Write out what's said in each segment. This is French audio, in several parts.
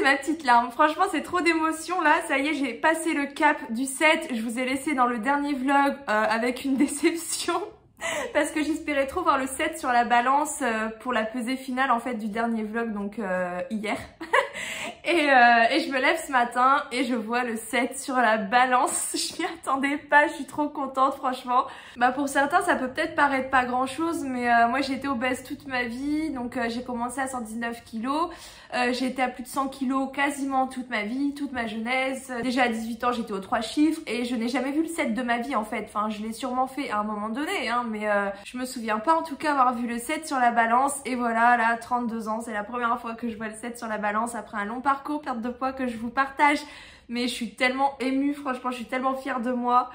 Ma petite larme, franchement c'est trop d'émotion là, ça y est j'ai passé le cap du 7, je vous ai laissé dans le dernier vlog avec une déception parce que j'espérais trop voir le 7 sur la balance pour la pesée finale en fait du dernier vlog, donc hier. Et je me lève ce matin et je vois le 7 sur la balance. Je m'y attendais pas, je suis trop contente franchement. Bah pour certains ça peut peut-être paraître pas grand chose, mais moi j'ai été obèse toute ma vie, donc j'ai commencé à 119 kilos. J'ai été à plus de 100 kilos quasiment toute ma vie, toute ma jeunesse. Déjà à 18 ans j'étais aux 3 chiffres et je n'ai jamais vu le 7 de ma vie en fait. Enfin je l'ai sûrement fait à un moment donné hein, mais je me souviens pas en tout cas avoir vu le 7 sur la balance. Et voilà, là 32 ans, c'est la première fois que je vois le 7 sur la balance après un long parcours perte de poids que je vous partage. Mais je suis tellement émue, franchement je suis tellement fière de moi.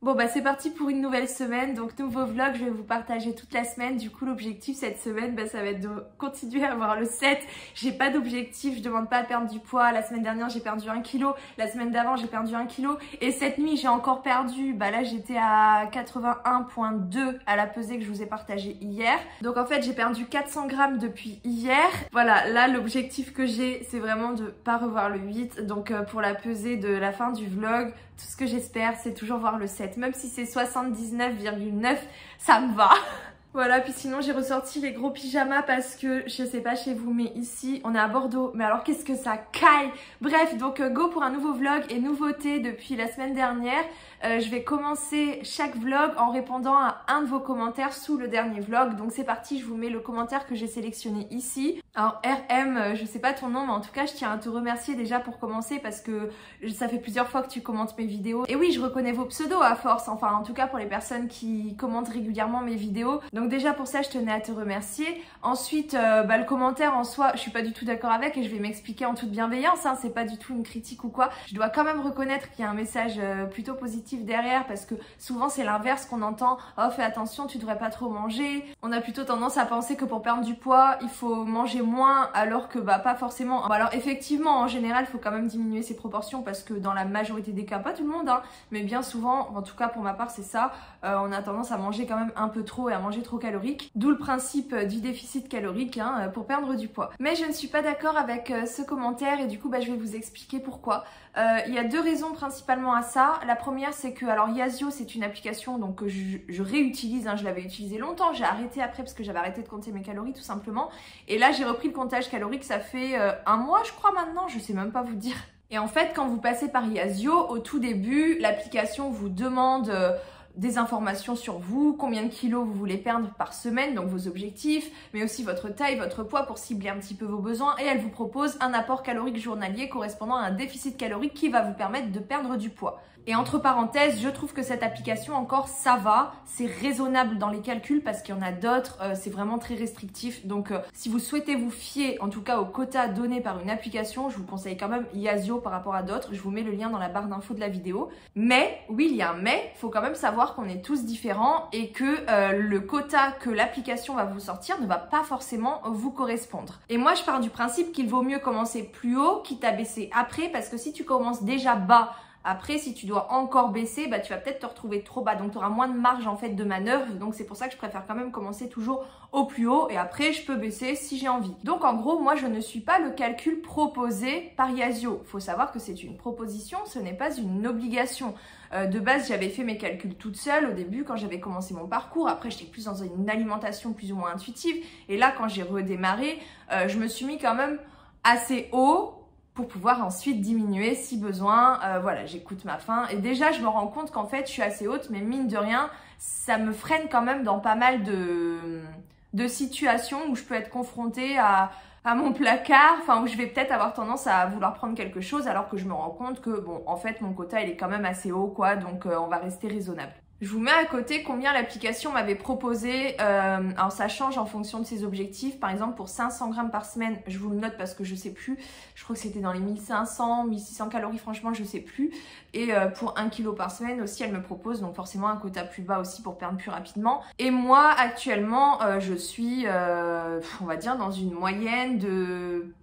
Bon bah c'est parti pour une nouvelle semaine, donc nouveau vlog, je vais vous partager toute la semaine. Du coup l'objectif cette semaine bah, ça va être de continuer à avoir le 7. J'ai pas d'objectif, je demande pas à perdre du poids. La semaine dernière j'ai perdu 1 kg, la semaine d'avant j'ai perdu 1 kg et cette nuit j'ai encore perdu, bah là j'étais à 81,2 à la pesée que je vous ai partagé hier. Donc en fait j'ai perdu 400 grammes depuis hier. Voilà, là l'objectif que j'ai c'est vraiment de pas revoir le 8. Donc pour la pesée de la fin du vlog, tout ce que j'espère c'est toujours voir le 7. Même si c'est 79,9, ça me va. Voilà, puis sinon j'ai ressorti les gros pyjamas parce que je sais pas chez vous mais ici on est à Bordeaux, mais alors qu'est-ce que ça caille. Bref, donc go pour un nouveau vlog et nouveauté depuis la semaine dernière. Je vais commencer chaque vlog en répondant à un de vos commentaires sous le dernier vlog. Donc c'est parti, je vous mets le commentaire que j'ai sélectionné ici. Alors RM, je sais pas ton nom mais en tout cas je tiens à te remercier déjà pour commencer parce que ça fait plusieurs fois que tu commentes mes vidéos. Et oui, je reconnais vos pseudos à force, enfin en tout cas pour les personnes qui commentent régulièrement mes vidéos. Donc déjà pour ça je tenais à te remercier. Ensuite bah, le commentaire en soi je suis pas du tout d'accord avec et je vais m'expliquer en toute bienveillance hein, c'est pas du tout une critique ou quoi. Je dois quand même reconnaître qu'il y a un message plutôt positif derrière parce que souvent c'est l'inverse qu'on entend. Oh fais attention, tu devrais pas trop manger. On a plutôt tendance à penser que pour perdre du poids il faut manger moins alors que bah pas forcément. Bah, alors effectivement en général il faut quand même diminuer ses proportions parce que dans la majorité des cas, pas tout le monde hein, mais bien souvent, en tout cas pour ma part c'est ça, on a tendance à manger quand même un peu trop et à manger trop calorique. D'où le principe du déficit calorique hein, pour perdre du poids. Mais je ne suis pas d'accord avec ce commentaire et du coup bah, je vais vous expliquer pourquoi. Il y a deux raisons principalement à ça. La première c'est que, alors Yazio c'est une application donc que je réutilise, hein, je l'avais utilisée longtemps, j'ai arrêté après parce que j'avais arrêté de compter mes calories tout simplement. Et là j'ai repris le comptage calorique, ça fait un mois je crois maintenant, je sais même pas vous dire. Et en fait quand vous passez par Yazio, au tout début l'application vous demande des informations sur vous, combien de kilos vous voulez perdre par semaine, donc vos objectifs, mais aussi votre taille, votre poids pour cibler un petit peu vos besoins et elle vous propose un apport calorique journalier correspondant à un déficit calorique qui va vous permettre de perdre du poids. Et entre parenthèses, je trouve que cette application encore ça va, c'est raisonnable dans les calculs parce qu'il y en a d'autres, c'est vraiment très restrictif. Donc si vous souhaitez vous fier en tout cas aux quotas donnés par une application, je vous conseille quand même Yazio par rapport à d'autres. Je vous mets le lien dans la barre d'infos de la vidéo. Mais, oui il y a un mais, il faut quand même savoir qu'on est tous différents et que le quota que l'application va vous sortir ne va pas forcément vous correspondre. Et moi je pars du principe qu'il vaut mieux commencer plus haut quitte à baisser après parce que si tu commences déjà bas, après, si tu dois encore baisser, bah, tu vas peut-être te retrouver trop bas. Donc, tu auras moins de marge en fait de manœuvre. Donc, c'est pour ça que je préfère quand même commencer toujours au plus haut. Et après, je peux baisser si j'ai envie. Donc, en gros, moi, je ne suis pas le calcul proposé par Yazio. Il faut savoir que c'est une proposition, ce n'est pas une obligation. De base, j'avais fait mes calculs toute seule au début quand j'avais commencé mon parcours. Après, j'étais plus dans une alimentation plus ou moins intuitive. Et là, quand j'ai redémarré, je me suis mis quand même assez haut pour pouvoir ensuite diminuer si besoin. Voilà, j'écoute ma faim. Et déjà, je me rends compte qu'en fait, je suis assez haute, mais mine de rien, ça me freine quand même dans pas mal de situations où je peux être confrontée à à mon placard, enfin où je vais peut-être avoir tendance à vouloir prendre quelque chose alors que je me rends compte que bon, en fait mon quota il est quand même assez haut quoi, donc on va rester raisonnable. Je vous mets à côté combien l'application m'avait proposé, alors ça change en fonction de ses objectifs. Par exemple pour 500 grammes par semaine, je vous le note parce que je sais plus, je crois que c'était dans les 1500, 1600 calories, franchement je sais plus. Et pour 1 kg par semaine aussi elle me propose donc forcément un quota plus bas aussi pour perdre plus rapidement. Et moi actuellement je suis on va dire dans une moyenne de...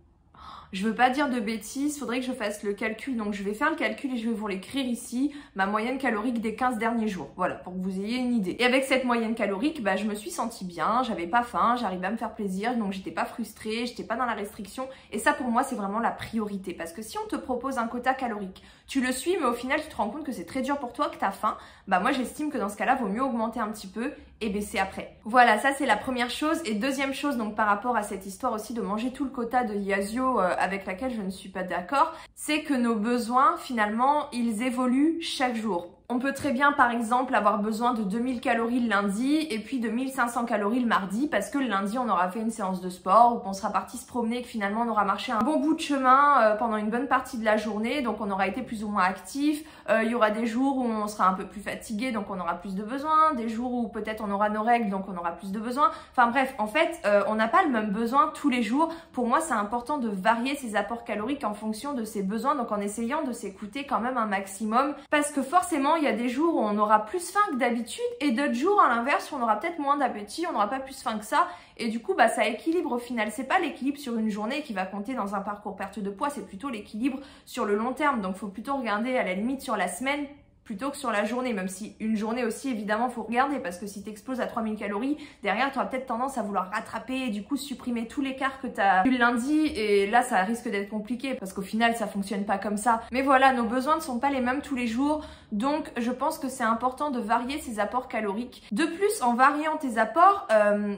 Je veux pas dire de bêtises, faudrait que je fasse le calcul, donc je vais faire le calcul et je vais vous l'écrire ici, ma moyenne calorique des 15 derniers jours, voilà, pour que vous ayez une idée. Et avec cette moyenne calorique, bah, je me suis sentie bien, j'avais pas faim, j'arrivais à me faire plaisir, donc j'étais pas frustrée, j'étais pas dans la restriction, et ça pour moi c'est vraiment la priorité, parce que si on te propose un quota calorique, tu le suis, mais au final tu te rends compte que c'est très dur pour toi, que t'as faim, bah moi j'estime que dans ce cas-là, vaut mieux augmenter un petit peu et baisser après. Voilà, ça c'est la première chose. Et deuxième chose, donc par rapport à cette histoire aussi de manger tout le quota de Yasio avec laquelle je ne suis pas d'accord, c'est que nos besoins finalement, ils évoluent chaque jour. On peut très bien par exemple avoir besoin de 2000 calories le lundi et puis de 1500 calories le mardi parce que le lundi on aura fait une séance de sport ou qu'on sera parti se promener et que finalement on aura marché un bon bout de chemin pendant une bonne partie de la journée, donc on aura été plus ou moins actif. Il y aura des jours où on sera un peu plus fatigué donc on aura plus de besoins, des jours où peut-être on aura nos règles donc on aura plus de besoins. Enfin bref, en fait on n'a pas le même besoin tous les jours. Pour moi c'est important de varier ses apports caloriques en fonction de ses besoins, donc en essayant de s'écouter quand même un maximum parce que forcément il y a des jours où on aura plus faim que d'habitude et d'autres jours à l'inverse où on aura peut-être moins d'appétit, on n'aura pas plus faim que ça et du coup bah ça équilibre au final. C'est pas l'équilibre sur une journée qui va compter dans un parcours perte de poids, c'est plutôt l'équilibre sur le long terme, donc faut plutôt regarder à la limite sur la semaine plutôt que sur la journée, même si une journée aussi évidemment faut regarder parce que si tu exploses à 3000 calories, derrière tu auras peut-être tendance à vouloir rattraper et du coup supprimer tout l'écart que tu as eu le lundi et là ça risque d'être compliqué parce qu'au final ça fonctionne pas comme ça. Mais voilà, nos besoins ne sont pas les mêmes tous les jours, donc je pense que c'est important de varier ses apports caloriques. De plus, en variant tes apports,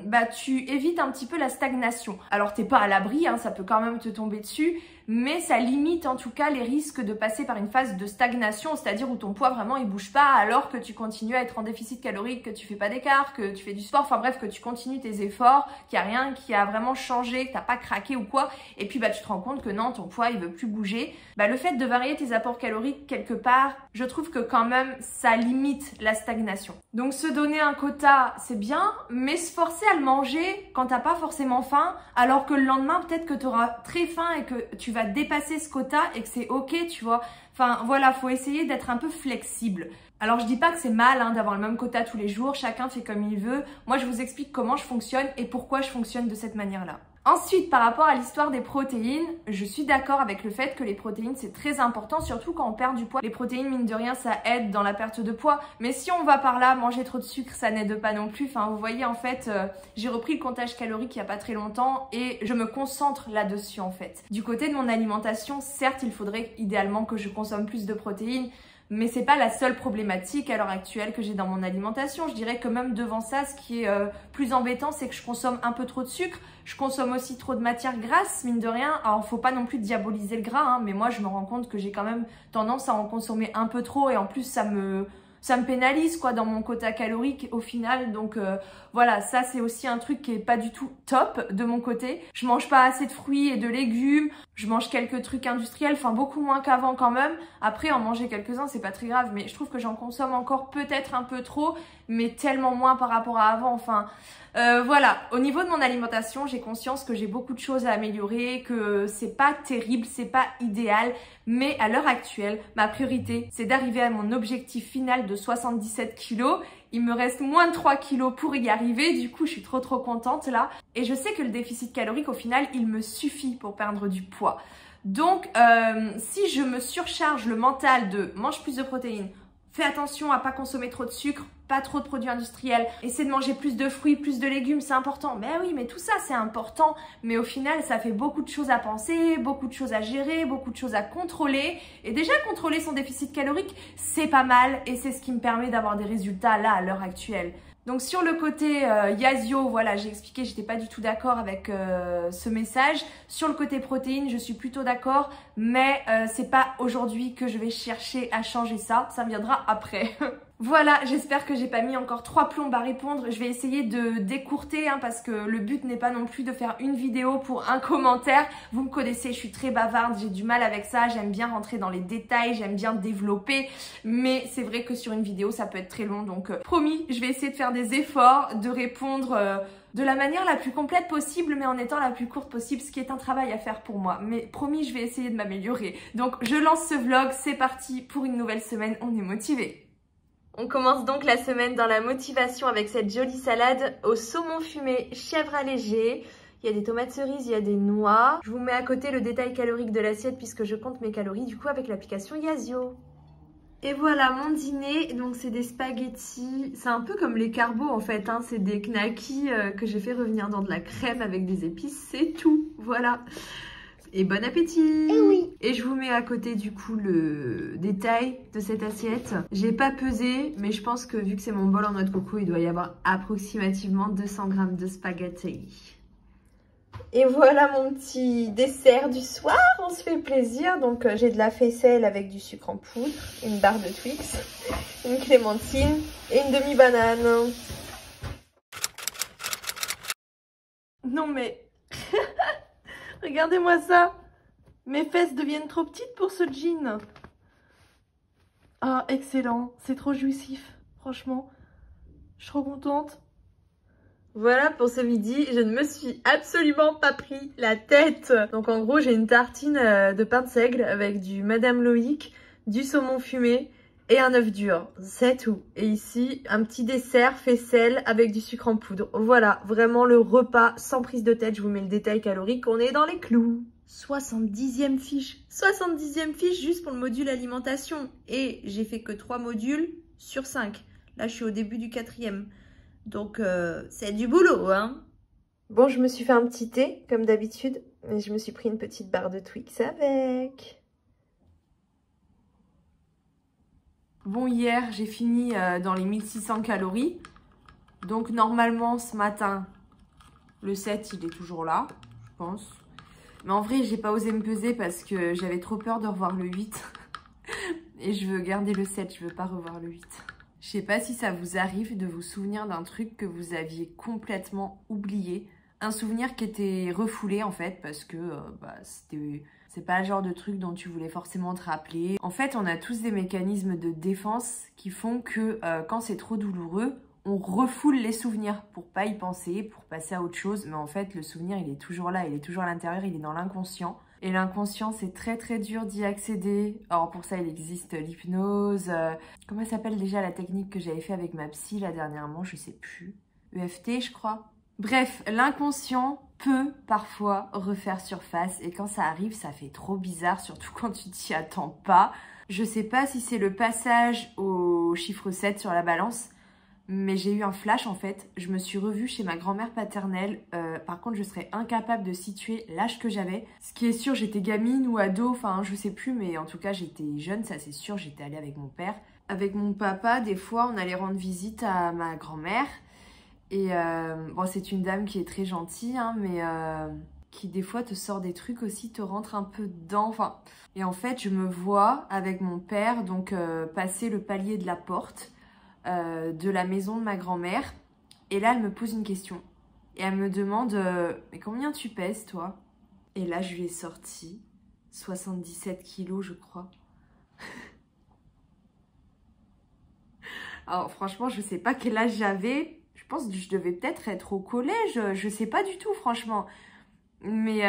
bah tu évites un petit peu la stagnation. Alors t'es pas à l'abri, hein, ça peut quand même te tomber dessus, mais ça limite en tout cas les risques de passer par une phase de stagnation, c'est-à-dire où ton poids vraiment il bouge pas alors que tu continues à être en déficit calorique, que tu fais pas d'écart, que tu fais du sport, enfin bref, que tu continues tes efforts, qu'il n'y a rien qui a vraiment changé, que t'as pas craqué ou quoi, et puis bah tu te rends compte que non, ton poids il veut plus bouger. Bah le fait de varier tes apports caloriques quelque part, je trouve que quand même ça limite la stagnation. Donc se donner un quota c'est bien, mais se forcer à le manger quand t'as pas forcément faim, alors que le lendemain peut-être que tu auras très faim et que tu vas dépasser ce quota et que c'est ok, tu vois. Enfin voilà, faut essayer d'être un peu flexible. Alors je dis pas que c'est mal hein, d'avoir le même quota tous les jours, chacun fait comme il veut. Moi je vous explique comment je fonctionne et pourquoi je fonctionne de cette manière-là. Ensuite, par rapport à l'histoire des protéines, je suis d'accord avec le fait que les protéines c'est très important, surtout quand on perd du poids. Les protéines, mine de rien, ça aide dans la perte de poids. Mais si on va par là, manger trop de sucre, ça n'aide pas non plus. Enfin, vous voyez, en fait, j'ai repris le comptage calorique il n'y a pas très longtemps et je me concentre là-dessus en fait. Du côté de mon alimentation, certes, il faudrait idéalement que je consomme plus de protéines, mais c'est pas la seule problématique à l'heure actuelle que j'ai dans mon alimentation. Je dirais que même devant ça, ce qui est plus embêtant, c'est que je consomme un peu trop de sucre. Je consomme aussi trop de matières grasses, mine de rien. Alors, faut pas non plus diaboliser le gras, hein, mais moi, je me rends compte que j'ai quand même tendance à en consommer un peu trop et en plus, ça me pénalise quoi dans mon quota calorique au final, donc voilà, ça c'est aussi un truc qui est pas du tout top de mon côté. Je mange pas assez de fruits et de légumes, je mange quelques trucs industriels, enfin beaucoup moins qu'avant quand même. Après en manger quelques-uns c'est pas très grave, mais je trouve que j'en consomme encore peut-être un peu trop, mais tellement moins par rapport à avant. Enfin voilà, au niveau de mon alimentation, j'ai conscience que j'ai beaucoup de choses à améliorer, que c'est pas terrible, c'est pas idéal, mais à l'heure actuelle, ma priorité, c'est d'arriver à mon objectif final de 77 kilos. Il me reste moins de 3 kilos pour y arriver, du coup je suis trop contente là. Et je sais que le déficit calorique au final, il me suffit pour perdre du poids. Donc si je me surcharge le mental de mange plus de protéines, fais attention à pas consommer trop de sucre, pas trop de produits industriels, essaie de manger plus de fruits, plus de légumes, c'est important. Mais oui, mais tout ça c'est important, mais au final ça fait beaucoup de choses à penser, beaucoup de choses à gérer, beaucoup de choses à contrôler. Et déjà contrôler son déficit calorique, c'est pas mal et c'est ce qui me permet d'avoir des résultats là à l'heure actuelle. Donc sur le côté Yasio, voilà, j'ai expliqué, j'étais pas du tout d'accord avec ce message. Sur le côté protéines, je suis plutôt d'accord, mais c'est pas pas aujourd'hui que je vais chercher à changer ça, ça viendra après. Voilà, j'espère que j'ai pas mis encore 3 plombes à répondre. Je vais essayer de décourter parce que le but n'est pas non plus de faire une vidéo pour un commentaire. Vous me connaissez, je suis très bavarde, j'ai du mal avec ça. J'aime bien rentrer dans les détails, j'aime bien développer. Mais c'est vrai que sur une vidéo, ça peut être très long. Donc promis, je vais essayer de faire des efforts, de répondre de la manière la plus complète possible, mais en étant la plus courte possible, ce qui est un travail à faire pour moi. Mais promis, je vais essayer de m'améliorer. Donc je lance ce vlog, c'est parti pour une nouvelle semaine, on est motivé. On commence donc la semaine dans la motivation avec cette jolie salade au saumon fumé, chèvre allégé. Il y a des tomates cerises, il y a des noix. Je vous mets à côté le détail calorique de l'assiette puisque je compte mes calories du coup avec l'application Yazio. Et voilà mon dîner, donc c'est des spaghettis, c'est un peu comme les carbos en fait, c'est des knackis que j'ai fait revenir dans de la crème avec des épices, c'est tout, voilà. Et bon appétit! Et oui! Et je vous mets à côté du coup le détail de cette assiette. J'ai pas pesé, mais je pense que vu que c'est mon bol en noix de coco, il doit y avoir approximativement 200 g de spaghetti. Et voilà mon petit dessert du soir, on se fait plaisir. Donc j'ai de la faisselle avec du sucre en poudre, une barre de Twix, une clémentine et une demi-banane. Non mais... Regardez-moi ça. Mes fesses deviennent trop petites pour ce jean. Ah, excellent. C'est trop jouissif. Franchement, je suis trop contente. Voilà pour ce midi. Je ne me suis absolument pas pris la tête. Donc en gros, j'ai une tartine de pain de seigle avec du Madame Loïc, du saumon fumé et un œuf dur. C'est tout. Et ici, un petit dessert faisselle avec du sucre en poudre. Voilà, vraiment le repas sans prise de tête. Je vous mets le détail calorique. On est dans les clous. 70e fiche. 70e fiche juste pour le module alimentation. Et j'ai fait que 3 modules sur 5. Là, je suis au début du 4e. Donc, c'est du boulot, Bon, je me suis fait un petit thé, comme d'habitude. Mais je me suis pris une petite barre de Twix avec. Bon, hier, j'ai fini dans les 1600 calories. Donc, normalement, ce matin, le 7, il est toujours là, je pense. Mais en vrai, j'ai pas osé me peser parce que j'avais trop peur de revoir le 8. Et je veux garder le 7, je veux pas revoir le 8. Je sais pas si ça vous arrive de vous souvenir d'un truc que vous aviez complètement oublié. Un souvenir qui était refoulé en fait parce que c'est pas le genre de truc dont tu voulais forcément te rappeler. En fait, on a tous des mécanismes de défense qui font que quand c'est trop douloureux, on refoule les souvenirs pour pas y penser, pour passer à autre chose. Mais en fait, le souvenir, il est toujours là, il est toujours à l'intérieur, il est dans l'inconscient. Et l'inconscient, c'est très très dur d'y accéder. Alors pour ça, il existe l'hypnose. Comment s'appelle déjà la technique que j'avais fait avec ma psy là dernièrement? Je sais plus. EFT, je crois. Bref, l'inconscient peut parfois refaire surface. Et quand ça arrive, ça fait trop bizarre, surtout quand tu t'y attends pas. Je sais pas si c'est le passage au chiffre 7 sur la balance. Mais j'ai eu un flash en fait, je me suis revue chez ma grand-mère paternelle, par contre je serais incapable de situer l'âge que j'avais. Ce qui est sûr, j'étais gamine ou ado, enfin je sais plus, mais en tout cas j'étais jeune, ça c'est sûr, j'étais allée avec mon père. Avec mon papa, des fois on allait rendre visite à ma grand-mère. Et bon, c'est une dame qui est très gentille, mais qui des fois te sort des trucs aussi, te rentre un peu dedans. Enfin, et en fait je me vois avec mon père, donc passer le palier de la porte. De la maison de ma grand-mère et là elle me pose une question et elle me demande mais combien tu pèses toi? Et là je lui ai sorti 77 kilos je crois. Alors franchement je sais pas quel âge j'avais, je pense que je devais peut-être être au collège, je sais pas du tout franchement. Mais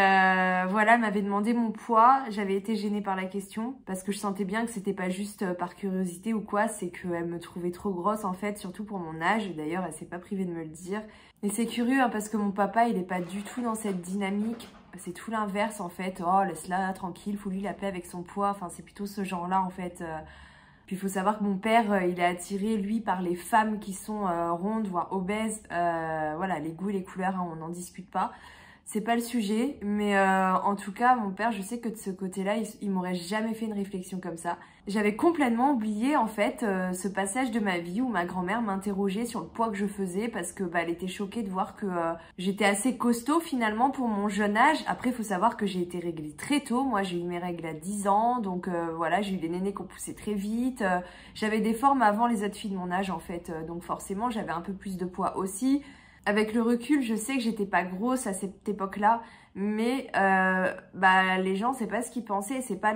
voilà, elle m'avait demandé mon poids, j'avais été gênée par la question parce que je sentais bien que c'était pas juste par curiosité ou quoi, c'est qu'elle me trouvait trop grosse en fait, surtout pour mon âge. D'ailleurs, elle s'est pas privée de me le dire. Et c'est curieux parce que mon papa, il est pas du tout dans cette dynamique, c'est tout l'inverse en fait. Oh, laisse-la tranquille, faut lui la paix avec son poids, enfin c'est plutôt ce genre-là en fait. Puis il faut savoir que mon père, il est attiré, lui, par les femmes qui sont rondes, voire obèses. Voilà, les goûts et les couleurs, on n'en discute pas. c'est pas le sujet, mais en tout cas, mon père, je sais que de ce côté-là, il m'aurait jamais fait une réflexion comme ça. J'avais complètement oublié, en fait, ce passage de ma vie où ma grand-mère m'interrogeait sur le poids que je faisais parce que elle était choquée de voir que j'étais assez costaud finalement pour mon jeune âge. Après, il faut savoir que j'ai été réglée très tôt. Moi, j'ai eu mes règles à 10 ans, donc voilà, j'ai eu des nénés qui ont poussé très vite. J'avais des formes avant les autres filles de mon âge, en fait, donc forcément, j'avais un peu plus de poids aussi. Avec le recul, je sais que j'étais pas grosse à cette époque-là, mais les gens, c'est pas ce qu'ils pensaient, c'est pas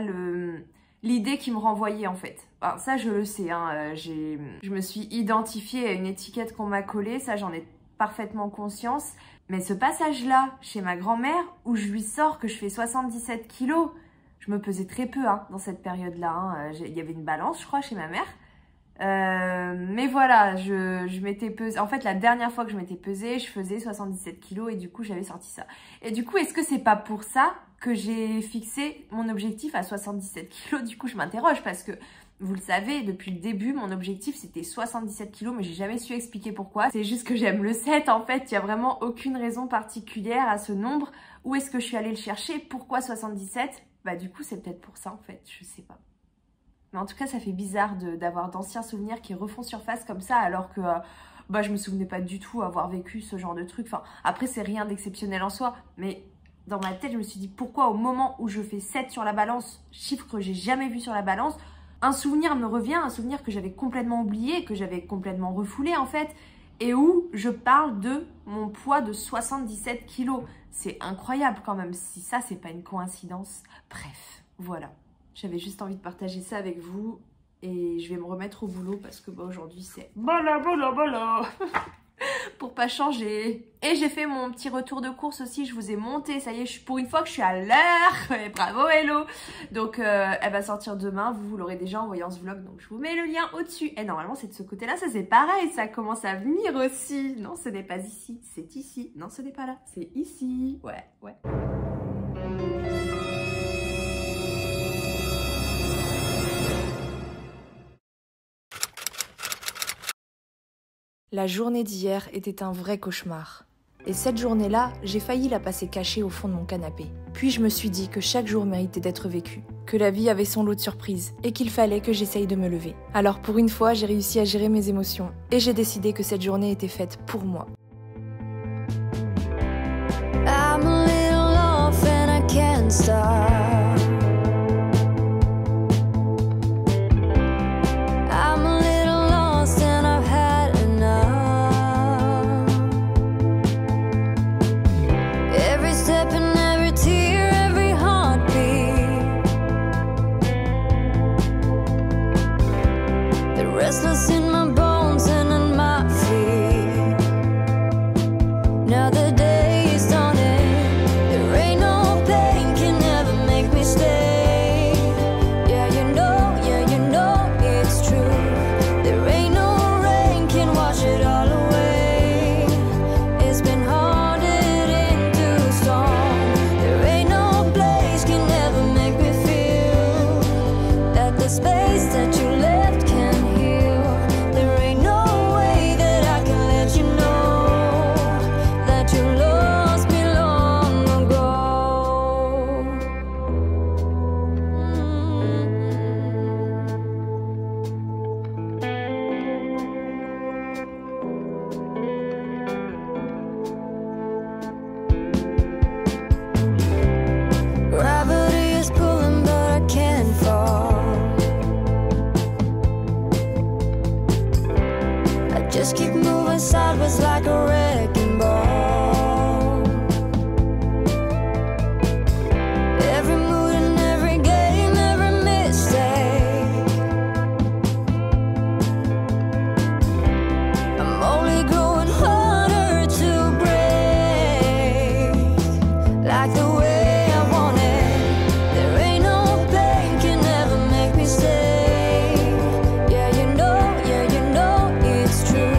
l'idée qui me renvoyait en fait. Alors ça, je le sais, hein, je me suis identifiée à une étiquette qu'on m'a collée, ça j'en ai parfaitement conscience. Mais ce passage-là, chez ma grand-mère, où je lui sors que je fais 77 kilos, je me pesais très peu dans cette période-là. Hein. Il y avait une balance, je crois, chez ma mère. Mais voilà, je m'étais pesée. En fait, la dernière fois que je m'étais pesée, je faisais 77 kilos et du coup, j'avais sorti ça. Et du coup, est-ce que c'est pas pour ça que j'ai fixé mon objectif à 77 kilos? Du coup, je m'interroge parce que, vous le savez, depuis le début, mon objectif, c'était 77 kilos, mais j'ai jamais su expliquer pourquoi. C'est juste que j'aime le 7, en fait. Il y a vraiment aucune raison particulière à ce nombre. Où est-ce que je suis allée le chercher? Pourquoi 77? Bah, du coup, c'est peut-être pour ça, en fait. Je sais pas. Mais en tout cas, ça fait bizarre d'avoir d'anciens souvenirs qui refont surface comme ça, alors que je me souvenais pas du tout avoir vécu ce genre de truc. Enfin, après, c'est rien d'exceptionnel en soi, mais dans ma tête, je me suis dit pourquoi au moment où je fais 7 sur la balance, chiffre que j'ai jamais vu sur la balance, un souvenir me revient, un souvenir que j'avais complètement oublié, que j'avais complètement refoulé en fait, et où je parle de mon poids de 77 kilos. C'est incroyable quand même, si ça, c'est pas une coïncidence. Bref, voilà. J'avais juste envie de partager ça avec vous et je vais me remettre au boulot parce que aujourd'hui c'est bala pour pas changer. Et j'ai fait mon petit retour de course aussi, je vous ai monté, ça y est, pour une fois que je suis à l'heure. Et bravo Hello. Donc elle va sortir demain, vous l'aurez déjà en voyant ce vlog, donc je vous mets le lien au-dessus. Et normalement c'est de ce côté-là, ça c'est pareil, ça commence à venir aussi. Non, ce n'est pas ici, c'est ici. Non, ce n'est pas là, c'est ici. Ouais. La journée d'hier était un vrai cauchemar. Et cette journée-là, j'ai failli la passer cachée au fond de mon canapé. Puis je me suis dit que chaque jour méritait d'être vécu, que la vie avait son lot de surprises et qu'il fallait que j'essaye de me lever. Alors pour une fois, j'ai réussi à gérer mes émotions et j'ai décidé que cette journée était faite pour moi. I'm a little off and I can't stop. Restless in my bones and in my feet. Now the day is dawning. There ain't no pain can ever make me stay. Yeah, you know it's true. There ain't no rain can wash it all away. It's been haunted into stone. There ain't no place can ever make me feel that the space that you left can heal. Just keep moving sideways like a wrecking ball. Every mood and every game, every mistake. I'm only growing harder to break, like the way I want it. There ain't no pain can ever make me stay. Yeah, you know it's true.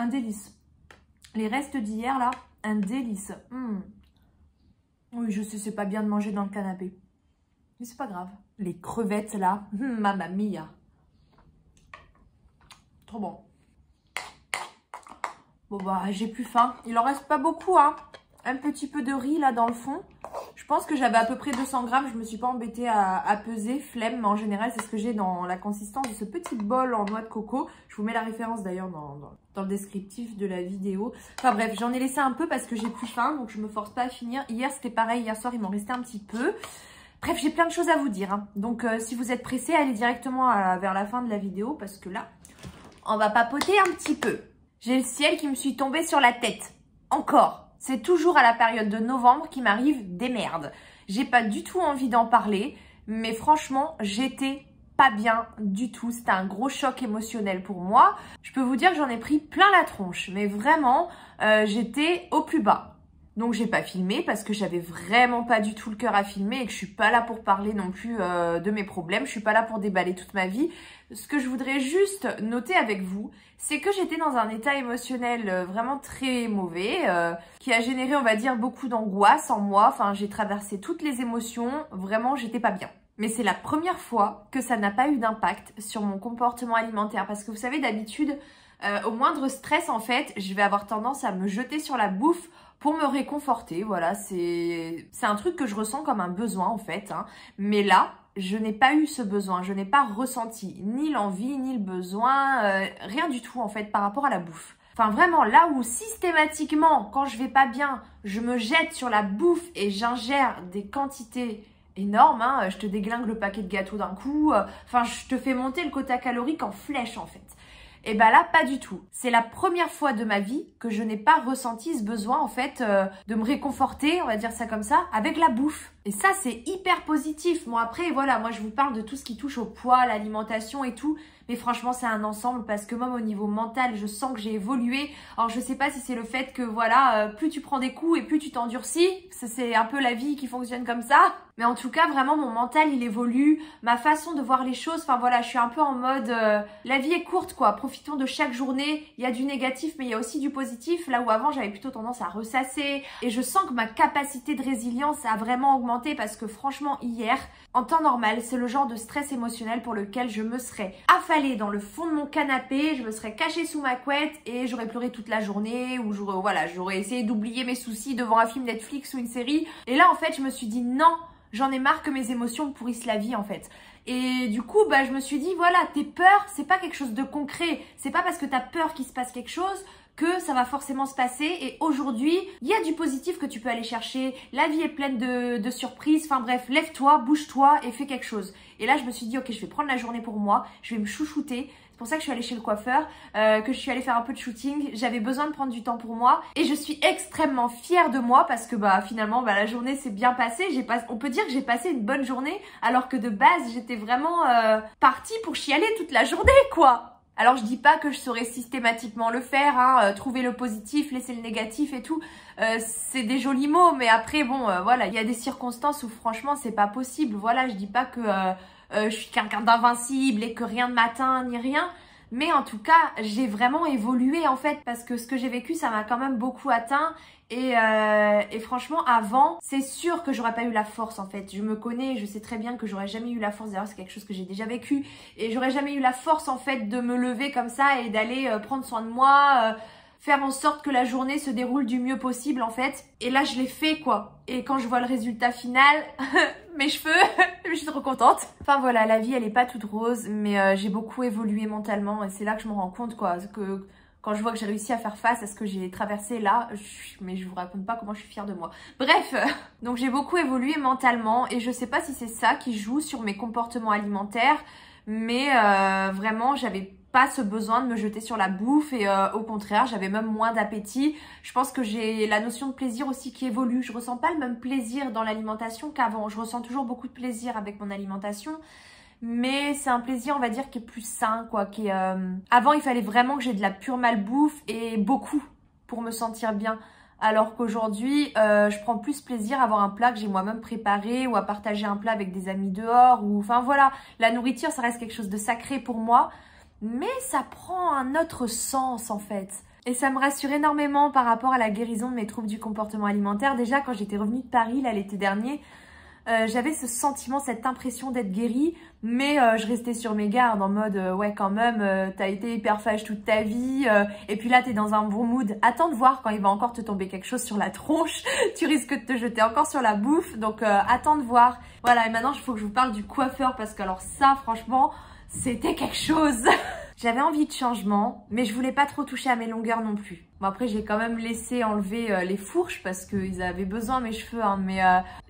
Un délice. Les restes d'hier, là, un délice. Oui, je sais, c'est pas bien de manger dans le canapé. Mais c'est pas grave. Les crevettes, là, mamma mia. Trop bon. Bon, bah, j'ai plus faim. Il en reste pas beaucoup, hein. Un petit peu de riz, là, dans le fond. Je pense que j'avais à peu près 200 grammes. Je me suis pas embêtée à peser. Flemme, mais en général, c'est ce que j'ai dans la consistance de ce petit bol en noix de coco. Je vous mets la référence, d'ailleurs, dans le descriptif de la vidéo. Enfin, bref, j'en ai laissé un peu parce que j'ai plus faim. Donc, je me force pas à finir. Hier, c'était pareil. Hier soir, il m'en restait un petit peu. Bref, j'ai plein de choses à vous dire, hein. Donc, si vous êtes pressés, allez directement vers la fin de la vidéo. Parce que là, on va papoter un petit peu. J'ai le ciel qui me suis tombé sur la tête. Encore. C'est toujours à la période de novembre qu'il m'arrive des merdes. J'ai pas du tout envie d'en parler, mais franchement, j'étais pas bien du tout. C'était un gros choc émotionnel pour moi. Je peux vous dire que j'en ai pris plein la tronche, mais vraiment, j'étais au plus bas. Donc, j'ai pas filmé parce que j'avais vraiment pas du tout le cœur à filmer et que je suis pas là pour parler non plus de mes problèmes. Je suis pas là pour déballer toute ma vie. Ce que je voudrais juste noter avec vous, c'est que j'étais dans un état émotionnel vraiment très mauvais, qui a généré, on va dire, beaucoup d'angoisse en moi. Enfin, j'ai traversé toutes les émotions. Vraiment, j'étais pas bien. Mais c'est la première fois que ça n'a pas eu d'impact sur mon comportement alimentaire. Parce que vous savez, d'habitude, au moindre stress, en fait, je vais avoir tendance à me jeter sur la bouffe pour me réconforter. Voilà, c'est un truc que je ressens comme un besoin, en fait, hein. Mais là, je n'ai pas eu ce besoin, je n'ai pas ressenti ni l'envie, ni le besoin, rien du tout, en fait, par rapport à la bouffe. Enfin, vraiment, là où systématiquement, quand je vais pas bien, je me jette sur la bouffe et j'ingère des quantités énormes, hein. Je te déglingue le paquet de gâteaux d'un coup, enfin, je te fais monter le quota calorique en flèche, en fait. Et ben là, pas du tout. C'est la première fois de ma vie que je n'ai pas ressenti ce besoin, en fait, de me réconforter, on va dire ça comme ça, avec la bouffe. Et ça, c'est hyper positif. Bon, après, voilà, moi, je vous parle de tout ce qui touche au poids, l'alimentation et tout. Mais franchement, c'est un ensemble parce que même au niveau mental, je sens que j'ai évolué. Alors, je sais pas si c'est le fait que, voilà, plus tu prends des coups et plus tu t'endurcis. C'est un peu la vie qui fonctionne comme ça. Mais en tout cas, vraiment, mon mental, il évolue. Ma façon de voir les choses, enfin voilà, je suis un peu en mode, la vie est courte, quoi. Profitons de chaque journée. Il y a du négatif, mais il y a aussi du positif. Là où avant, j'avais plutôt tendance à ressasser. Et je sens que ma capacité de résilience a vraiment augmenté parce que franchement, hier, en temps normal, c'est le genre de stress émotionnel pour lequel je me serais affalée dans le fond de mon canapé, je me serais cachée sous ma couette et j'aurais pleuré toute la journée ou j'aurais essayé d'oublier mes soucis devant un film Netflix ou une série. Et là, en fait, je me suis dit non, j'en ai marre que mes émotions me pourrissent la vie, en fait. Et du coup, bah, je me suis dit, voilà, tes peurs, c'est pas quelque chose de concret. C'est pas parce que t'as peur qu'il se passe quelque chose que ça va forcément se passer. Et aujourd'hui, il y a du positif que tu peux aller chercher. La vie est pleine de surprises. Enfin bref, lève-toi, bouge-toi et fais quelque chose. Et là, je me suis dit, ok, je vais prendre la journée pour moi. Je vais me chouchouter. C'est pour ça que je suis allée chez le coiffeur, que je suis allée faire un peu de shooting. J'avais besoin de prendre du temps pour moi. Et je suis extrêmement fière de moi parce que bah finalement, bah, la journée s'est bien passée. On peut dire que j'ai passé une bonne journée alors que de base, j'étais vraiment partie pour chialer toute la journée, quoi. Alors, je dis pas que je saurais systématiquement le faire, hein, trouver le positif, laisser le négatif et tout. C'est des jolis mots, mais après, bon, voilà, il y a des circonstances où franchement, c'est pas possible. Voilà, je dis pas que je suis quelqu'un d'invincible et que rien ne m'atteint ni rien. Mais en tout cas, j'ai vraiment évolué en fait parce que ce que j'ai vécu, ça m'a quand même beaucoup atteint. Et franchement, avant, c'est sûr que j'aurais pas eu la force en fait. Je me connais, je sais très bien que j'aurais jamais eu la force. D'ailleurs, c'est quelque chose que j'ai déjà vécu. Et j'aurais jamais eu la force en fait de me lever comme ça et d'aller prendre soin de moi, faire en sorte que la journée se déroule du mieux possible en fait. Et là, je l'ai fait quoi. Et quand je vois le résultat final, mes cheveux, je suis trop contente. Enfin voilà, la vie elle est pas toute rose, mais j'ai beaucoup évolué mentalement et c'est là que je me rends compte quoi, que quand je vois que j'ai réussi à faire face à ce que j'ai traversé là, mais je vous raconte pas comment je suis fière de moi. Bref, donc j'ai beaucoup évolué mentalement et je sais pas si c'est ça qui joue sur mes comportements alimentaires, mais vraiment j'avais pas ce besoin de me jeter sur la bouffe et au contraire j'avais même moins d'appétit. Je pense que j'ai la notion de plaisir aussi qui évolue. Je ressens pas le même plaisir dans l'alimentation qu'avant. Je ressens toujours beaucoup de plaisir avec mon alimentation, mais c'est un plaisir on va dire qui est plus sain quoi, qui est, avant il fallait vraiment que j'ai de la pure malbouffe et beaucoup pour me sentir bien. Alors qu'aujourd'hui, je prends plus plaisir à avoir un plat que j'ai moi-même préparé ou à partager un plat avec des amis dehors. Ou enfin voilà, la nourriture ça reste quelque chose de sacré pour moi. Mais ça prend un autre sens en fait. Et ça me rassure énormément par rapport à la guérison de mes troubles du comportement alimentaire. Déjà, quand j'étais revenue de Paris là l'été dernier, j'avais ce sentiment, cette impression d'être guérie, mais je restais sur mes gardes en mode ouais quand même, t'as été hyper fâche toute ta vie, et puis là t'es dans un bon mood. Attends de voir quand il va encore te tomber quelque chose sur la tronche, tu risques de te jeter encore sur la bouffe, donc attends de voir. Voilà, et maintenant il faut que je vous parle du coiffeur parce que alors ça franchement, c'était quelque chose. J'avais envie de changement, mais je voulais pas trop toucher à mes longueurs non plus. Bon après j'ai quand même laissé enlever les fourches parce qu'ils avaient besoin mes cheveux, hein, mais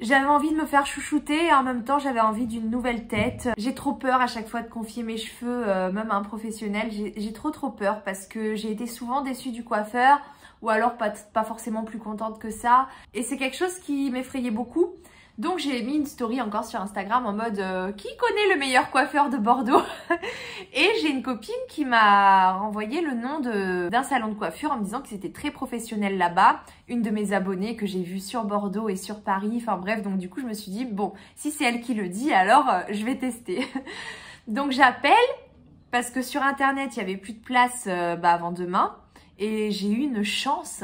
j'avais envie de me faire chouchouter et en même temps j'avais envie d'une nouvelle tête. J'ai trop peur à chaque fois de confier mes cheveux, même à un professionnel. J'ai trop peur parce que j'ai été souvent déçue du coiffeur ou alors pas forcément plus contente que ça. Et c'est quelque chose qui m'effrayait beaucoup. Donc j'ai mis une story encore sur Instagram en mode qui connaît le meilleur coiffeur de Bordeaux? Et j'ai une copine qui m'a renvoyé le nom d'un salon de coiffure en me disant que c'était très professionnel là-bas. Une de mes abonnées que j'ai vue sur Bordeaux et sur Paris. Enfin bref, donc du coup je me suis dit bon, si c'est elle qui le dit alors je vais tester. Donc j'appelle parce que sur internet il n'y avait plus de place avant demain. Et j'ai eu une chance.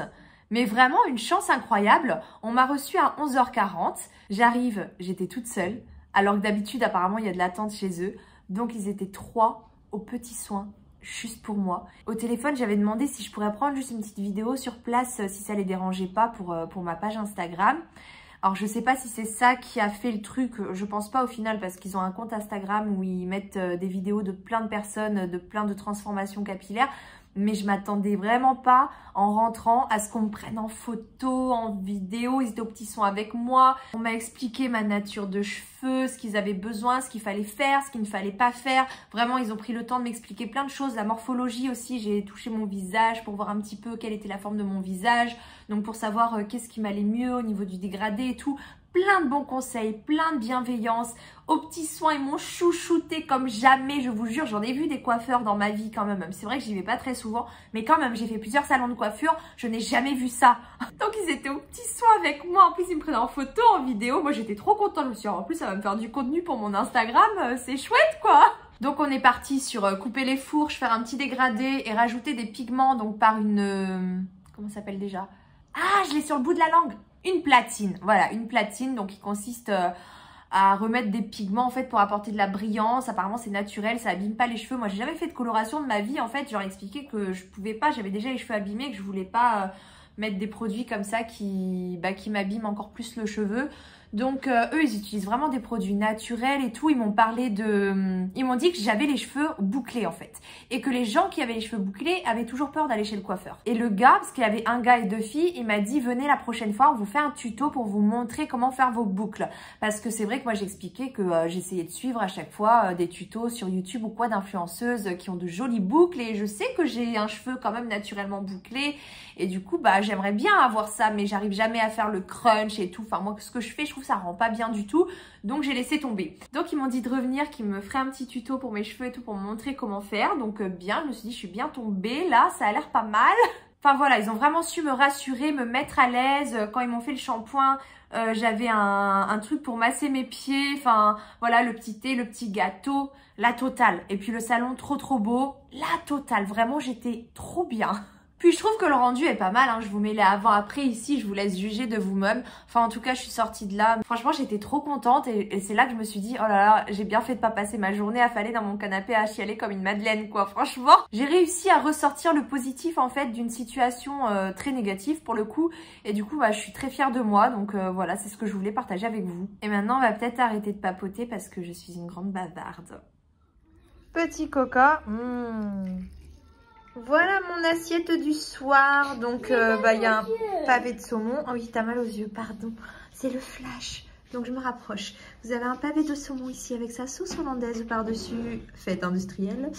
Mais vraiment une chance incroyable. On m'a reçue à 11h40. J'arrive, j'étais toute seule. Alors que d'habitude, apparemment, il y a de l'attente chez eux. Donc, ils étaient 3 aux petits soins, juste pour moi. Au téléphone, j'avais demandé si je pourrais prendre juste une petite vidéo sur place, si ça les dérangeait pas pour ma page Instagram. Alors, je sais pas si c'est ça qui a fait le truc. Je pense pas au final parce qu'ils ont un compte Instagram où ils mettent des vidéos de plein de personnes, de plein de transformations capillaires. Mais je m'attendais vraiment pas en rentrant à ce qu'on me prenne en photo, en vidéo. Ils étaient au petit soin avec moi. On m'a expliqué ma nature de cheveux, ce qu'ils avaient besoin, ce qu'il fallait faire, ce qu'il ne fallait pas faire. Vraiment, ils ont pris le temps de m'expliquer plein de choses. La morphologie aussi, j'ai touché mon visage pour voir un petit peu quelle était la forme de mon visage. Donc pour savoir qu'est-ce qui m'allait mieux au niveau du dégradé et tout. Plein de bons conseils, plein de bienveillance. Aux petits soins, ils m'ont chouchouté comme jamais, je vous jure. J'en ai vu des coiffeurs dans ma vie quand même. C'est vrai que j'y vais pas très souvent, mais quand même, j'ai fait plusieurs salons de coiffure. Je n'ai jamais vu ça. Donc, ils étaient aux petits soins avec moi. En plus, ils me prenaient en photo, en vidéo. Moi, j'étais trop contente. Je me suis dit, en plus, ça va me faire du contenu pour mon Instagram. C'est chouette, quoi. Donc, on est parti sur couper les fourches, faire un petit dégradé et rajouter des pigments. Donc, par une... comment ça s'appelle déjà? Ah, je l'ai sur le bout de la langue. Une platine, voilà, une platine donc qui consiste à remettre des pigments en fait pour apporter de la brillance. Apparemment c'est naturel, ça abîme pas les cheveux. Moi j'ai jamais fait de coloration de ma vie en fait, je leur ai expliqué que je pouvais pas, j'avais déjà les cheveux abîmés, que je voulais pas mettre des produits comme ça qui m'abîment encore plus le cheveu. Donc eux ils utilisent vraiment des produits naturels et tout. Ils m'ont parlé de... Ils m'ont dit que j'avais les cheveux bouclés en fait. Et que les gens qui avaient les cheveux bouclés avaient toujours peur d'aller chez le coiffeur. Et le gars, parce qu'il y avait un gars et 2 filles, il m'a dit venez la prochaine fois, on vous fait un tuto pour vous montrer comment faire vos boucles. Parce que c'est vrai que moi j'expliquais que j'essayais de suivre à chaque fois des tutos sur YouTube ou quoi d'influenceuses qui ont de jolies boucles. Et je sais que j'ai un cheveu quand même naturellement bouclé. Et du coup j'aimerais bien avoir ça, mais j'arrive jamais à faire le crunch et tout. Enfin moi ce que je fais, je trouve ça rend pas bien du tout, donc j'ai laissé tomber. Donc ils m'ont dit de revenir, qu'ils me feraient un petit tuto pour mes cheveux et tout pour me montrer comment faire. Donc bien, je me suis dit je suis bien tombée là, ça a l'air pas mal. Enfin voilà, ils ont vraiment su me rassurer, me mettre à l'aise. Quand ils m'ont fait le shampoing, j'avais un truc pour masser mes pieds. Enfin voilà, le petit thé, le petit gâteau, la totale. Et puis le salon trop beau, la totale. Vraiment j'étais trop bien. Puis je trouve que le rendu est pas mal, hein. Je vous mets les avant-après ici, je vous laisse juger de vous-même. Enfin en tout cas je suis sortie de là, franchement j'étais trop contente et c'est là que je me suis dit oh là là, j'ai bien fait de pas passer ma journée affalée dans mon canapé à chialer comme une madeleine quoi, franchement. J'ai réussi à ressortir le positif en fait d'une situation très négative pour le coup et du coup je suis très fière de moi donc voilà c'est ce que je voulais partager avec vous. Et maintenant on va peut-être arrêter de papoter parce que je suis une grande bavarde. Petit coca, Voilà mon assiette du soir. Donc, il y a un pavé de saumon. Oh oui, t'as mal aux yeux, pardon. C'est le flash. Donc, je me rapproche. Vous avez un pavé de saumon ici avec sa sauce hollandaise par-dessus, faite industrielle.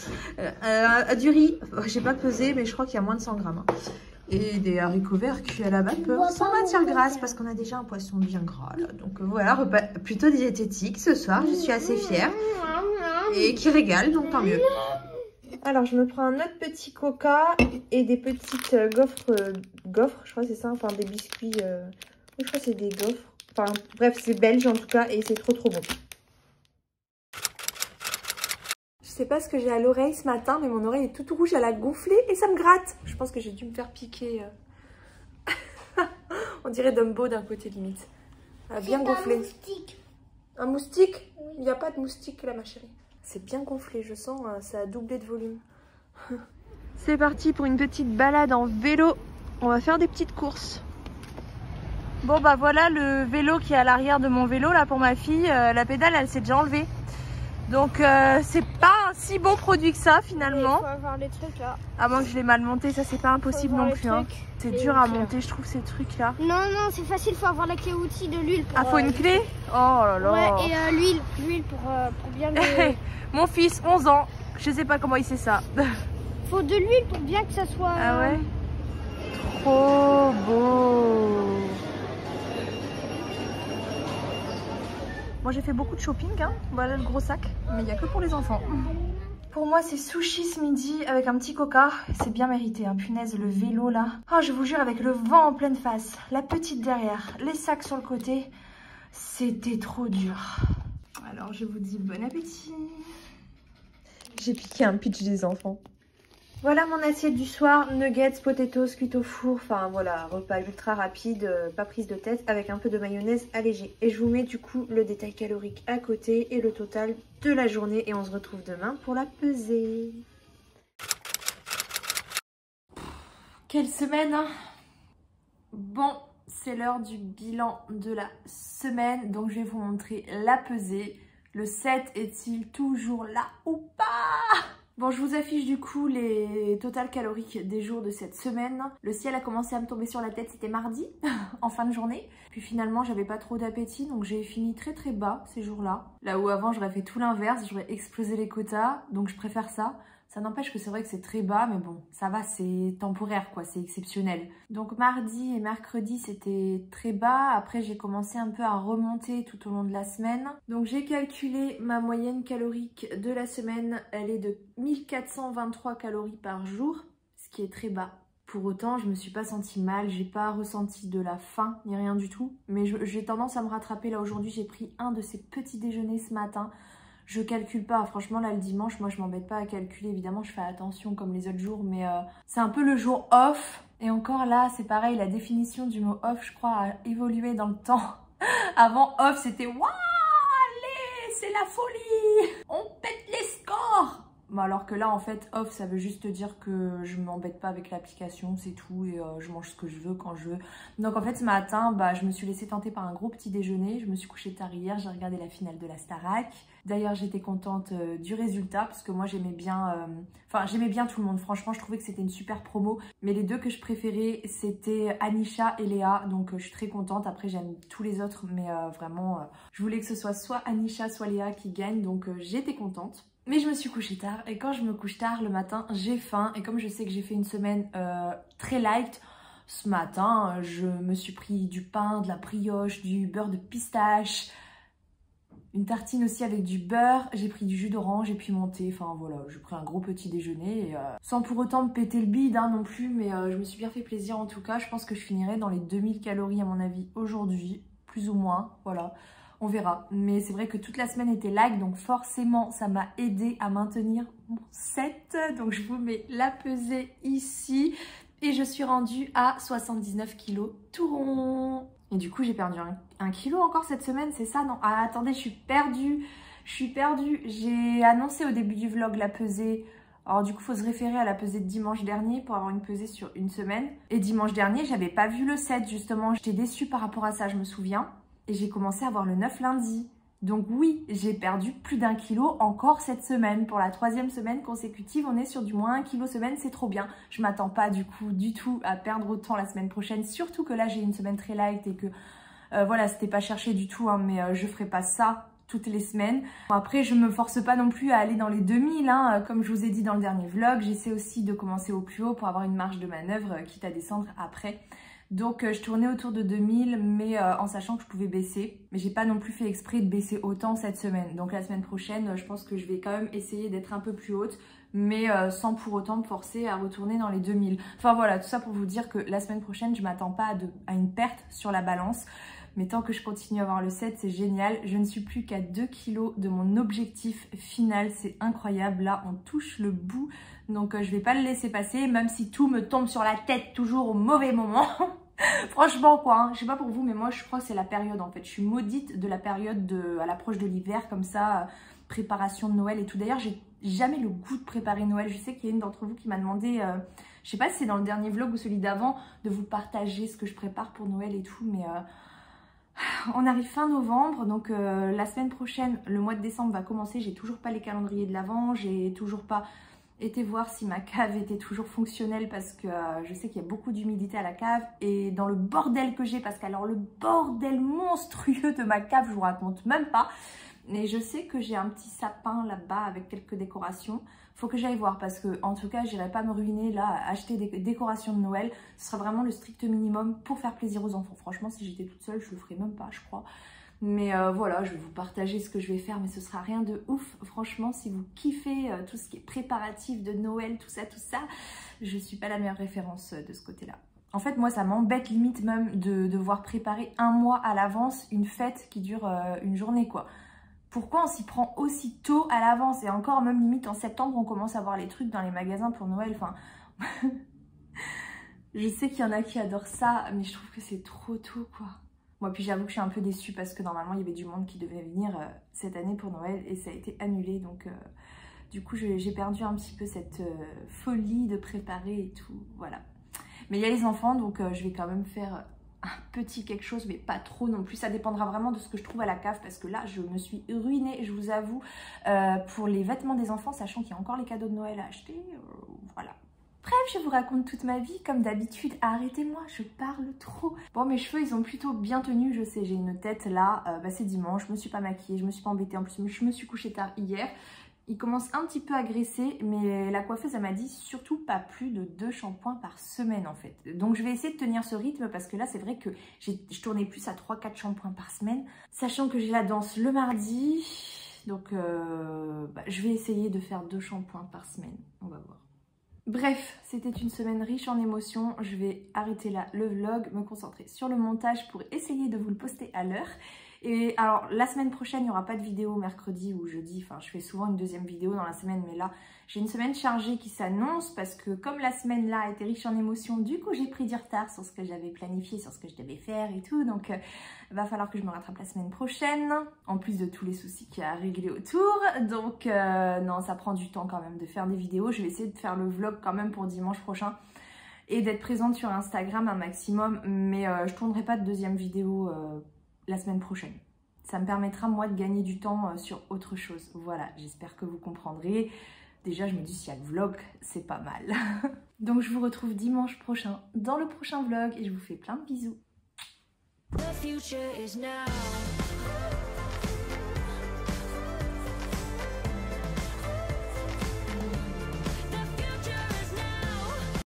Du riz, j'ai pas pesé, mais je crois qu'il y a moins de 100 grammes. Et des haricots verts cuits à la vapeur, sans matière grasse, parce qu'on a déjà un poisson bien gras. Là. Donc, voilà, repas plutôt diététique ce soir. Je suis assez fière. Et qui régale, donc tant mieux. Alors, je me prends un autre petit coca et des petites gaufres, je crois que c'est ça, enfin des biscuits, je crois que c'est des gaufres. Enfin, bref, c'est belge en tout cas et c'est trop bon. sais pas ce que j'ai à l'oreille ce matin, mais mon oreille est toute rouge, elle a gonflé et ça me gratte. Je pense que j'ai dû me faire piquer. On dirait Dumbo d'un côté limite. Elle a bien gonflé. Un moustique. Un moustique? Oui. Il n'y a pas de moustique là, ma chérie. C'est bien gonflé, je sens, ça a doublé de volume. C'est parti pour une petite balade en vélo. On va faire des petites courses. Bon bah voilà le vélo qui est à l'arrière de mon vélo là pour ma fille. La pédale elle s'est déjà enlevée. Donc c'est pas un si bon produit que ça finalement. Il faut avoir les trucs là. À moins que je l'ai mal monté, ça c'est pas impossible non plus. Hein. C'est dur à monter je trouve ces trucs là. Non non c'est facile, faut avoir la clé outil de l'huile. Ah faut une clé? Oh là là. Ouais et l'huile pour bien le... Mon fils 11 ans, je sais pas comment il sait ça. Faut de l'huile pour bien que ça soit... Ah ouais? Trop beau. Moi j'ai fait beaucoup de shopping, hein. Voilà le gros sac, mais il n'y a que pour les enfants. Pour moi c'est sushi ce midi avec un petit coca, c'est bien mérité, hein. Punaise le vélo là. Oh je vous jure avec le vent en pleine face, la petite derrière, les sacs sur le côté, c'était trop dur. Alors je vous dis bon appétit. J'ai piqué un pitch des enfants. Voilà mon assiette du soir, nuggets, potatoes, cuites au four, enfin voilà, repas ultra rapide, pas prise de tête, avec un peu de mayonnaise allégée. Et je vous mets du coup le détail calorique à côté et le total de la journée et on se retrouve demain pour la pesée. Quelle semaine hein. Bon, c'est l'heure du bilan de la semaine, donc je vais vous montrer la pesée. Le 7 est-il toujours là ou pas? Bon, je vous affiche du coup les totales caloriques des jours de cette semaine. Le ciel a commencé à me tomber sur la tête, c'était mardi, en fin de journée. Puis finalement, j'avais pas trop d'appétit, donc j'ai fini très très bas ces jours-là. Là où avant, j'aurais fait tout l'inverse, j'aurais explosé les quotas, donc je préfère ça. Ça n'empêche que c'est vrai que c'est très bas, mais bon, ça va, c'est temporaire quoi, c'est exceptionnel. Donc mardi et mercredi, c'était très bas. Après, j'ai commencé un peu à remonter tout au long de la semaine. Donc j'ai calculé ma moyenne calorique de la semaine. Elle est de 1423 calories par jour, ce qui est très bas. Pour autant, je me suis pas sentie mal, j'ai pas ressenti de la faim, ni rien du tout. Mais j'ai tendance à me rattraper. Là, aujourd'hui, j'ai pris un de ces petits déjeuners ce matin. Je calcule pas, franchement là le dimanche, moi je m'embête pas à calculer, évidemment je fais attention comme les autres jours, mais c'est un peu le jour off. Et encore là c'est pareil, la définition du mot off je crois a évolué dans le temps. Avant off c'était waouh, allez c'est la folie, on pète les scores. Bon, alors que là en fait off ça veut juste dire que je m'embête pas avec l'application, c'est tout, et je mange ce que je veux quand je veux. Donc en fait ce matin bah, je me suis laissée tenter par un gros petit déjeuner, je me suis couchée tard hier, j'ai regardé la finale de la Starac. D'ailleurs j'étais contente du résultat parce que moi j'aimais bien, j'aimais bien tout le monde, franchement je trouvais que c'était une super promo. Mais les deux que je préférais c'était Anisha et Léa, donc je suis très contente. Après j'aime tous les autres mais vraiment je voulais que ce soit Anisha soit Léa qui gagne, donc j'étais contente. Mais je me suis couchée tard et quand je me couche tard le matin, j'ai faim. Et comme je sais que j'ai fait une semaine très light, ce matin, je me suis pris du pain, de la brioche, du beurre de pistache, une tartine aussi avec du beurre. J'ai pris du jus d'orange et puis mon thé. Enfin voilà, j'ai pris un gros petit déjeuner. Et, sans pour autant me péter le bide hein, non plus, mais je me suis bien fait plaisir en tout cas. Je pense que je finirai dans les 2000 calories à mon avis aujourd'hui, plus ou moins, voilà. On verra, mais c'est vrai que toute la semaine était light, donc forcément ça m'a aidé à maintenir mon 7. Donc je vous mets la pesée ici et je suis rendue à 79 kg tout rond. Et du coup j'ai perdu un kilo encore cette semaine, c'est ça? Non, ah, attendez, je suis perdue. J'ai annoncé au début du vlog la pesée. Alors du coup, il faut se référer à la pesée de dimanche dernier pour avoir une pesée sur une semaine. Et dimanche dernier, j'avais pas vu le 7 justement. J'étais déçue par rapport à ça, je me souviens. Et j'ai commencé à avoir le 9 lundi. Donc oui, j'ai perdu plus d'1 kilo encore cette semaine. Pour la 3e semaine consécutive, on est sur du moins 1 kilo semaine, c'est trop bien. Je m'attends pas du coup du tout à perdre autant la semaine prochaine. Surtout que là, j'ai une semaine très light et que voilà, c'était pas cherché du tout. Hein, mais je ferai pas ça toutes les semaines. Bon, après, je me force pas non plus à aller dans les 2000. Hein, comme je vous ai dit dans le dernier vlog, j'essaie aussi de commencer au plus haut pour avoir une marge de manœuvre, quitte à descendre après. Donc je tournais autour de 2000 mais en sachant que je pouvais baisser. Mais j'ai pas non plus fait exprès de baisser autant cette semaine. Donc la semaine prochaine, je pense que je vais quand même essayer d'être un peu plus haute. Mais sans pour autant me forcer à retourner dans les 2000. Enfin voilà, tout ça pour vous dire que la semaine prochaine, je m'attends pas à une perte sur la balance. Mais tant que je continue à avoir le 7, c'est génial. Je ne suis plus qu'à 2 kilos de mon objectif final. C'est incroyable. Là, on touche le bout. Donc, je vais pas le laisser passer, même si tout me tombe sur la tête toujours au mauvais moment. Franchement, quoi. Hein. Je sais pas pour vous, mais moi, je crois que c'est la période, en fait. Je suis maudite de la période à l'approche de l'hiver, comme ça, préparation de Noël et tout. D'ailleurs, j'ai jamais le goût de préparer Noël. Je sais qu'il y a une d'entre vous qui m'a demandé, je sais pas si c'est dans le dernier vlog ou celui d'avant, de vous partager ce que je prépare pour Noël et tout, mais on arrive fin novembre, donc la semaine prochaine, le mois de décembre va commencer. J'ai toujours pas les calendriers de l'Avent, j'ai toujours pas été voir si ma cave était toujours fonctionnelle parce que je sais qu'il y a beaucoup d'humidité à la cave et dans le bordel que j'ai, parce qu'alors le bordel monstrueux de ma cave, je vous raconte même pas. Mais je sais que j'ai un petit sapin là-bas avec quelques décorations. Faut que j'aille voir parce que, en tout cas, j'irai pas me ruiner là à acheter des décorations de Noël. Ce sera vraiment le strict minimum pour faire plaisir aux enfants. Franchement, si j'étais toute seule, je le ferais même pas, je crois. Mais voilà, je vais vous partager ce que je vais faire, mais ce sera rien de ouf. Franchement, si vous kiffez tout ce qui est préparatif de Noël, tout ça, je suis pas la meilleure référence de ce côté-là. En fait, moi, ça m'embête limite même de devoir préparer un mois à l'avance une fête qui dure une journée, quoi. Pourquoi on s'y prend aussi tôt à l'avance? Et encore, même limite en septembre, on commence à voir les trucs dans les magasins pour Noël. Enfin, je sais qu'il y en a qui adorent ça, mais je trouve que c'est trop tôt, quoi. Moi, puis j'avoue que je suis un peu déçue parce que normalement, il y avait du monde qui devait venir cette année pour Noël et ça a été annulé. Donc, du coup, j'ai perdu un petit peu cette folie de préparer et tout. Voilà. Mais il y a les enfants, donc je vais quand même faire un petit quelque chose, mais pas trop non plus. Ça dépendra vraiment de ce que je trouve à la cave parce que là, je me suis ruinée, je vous avoue, pour les vêtements des enfants, sachant qu'il y a encore les cadeaux de Noël à acheter. Voilà. Bref, je vous raconte toute ma vie, comme d'habitude. Arrêtez-moi, je parle trop. Bon, mes cheveux, ils ont plutôt bien tenu, je sais, j'ai une tête là. C'est dimanche, je me suis pas maquillée, je me suis pas embêtée. En plus, je me suis couchée tard hier. Il commence un petit peu à graisser, mais la coiffeuse, elle m'a dit surtout pas plus de 2 shampoings par semaine en fait. Donc je vais essayer de tenir ce rythme parce que là, c'est vrai que je tournais plus à 3-4 shampoings par semaine. Sachant que j'ai la danse le mardi, donc je vais essayer de faire 2 shampoings par semaine. On va voir. Bref, c'était une semaine riche en émotions. Je vais arrêter là le vlog, me concentrer sur le montage pour essayer de vous le poster à l'heure. Et alors, la semaine prochaine, il n'y aura pas de vidéo mercredi ou jeudi. Enfin, je fais souvent une deuxième vidéo dans la semaine, mais là, j'ai une semaine chargée qui s'annonce parce que comme la semaine là était riche en émotions, du coup, j'ai pris du retard sur ce que j'avais planifié, sur ce que je devais faire et tout. Donc, va falloir que je me rattrape la semaine prochaine, en plus de tous les soucis qu'il y a à régler autour. Donc, non, ça prend du temps quand même de faire des vidéos. Je vais essayer de faire le vlog quand même pour dimanche prochain et d'être présente sur Instagram un maximum. Mais je ne tournerai pas de deuxième vidéo la semaine prochaine. Ça me permettra moi de gagner du temps sur autre chose. Voilà, j'espère que vous comprendrez. Déjà, je me dis s'il y a le vlog, c'est pas mal. Donc je vous retrouve dimanche prochain dans le prochain vlog et je vous fais plein de bisous. The future is now.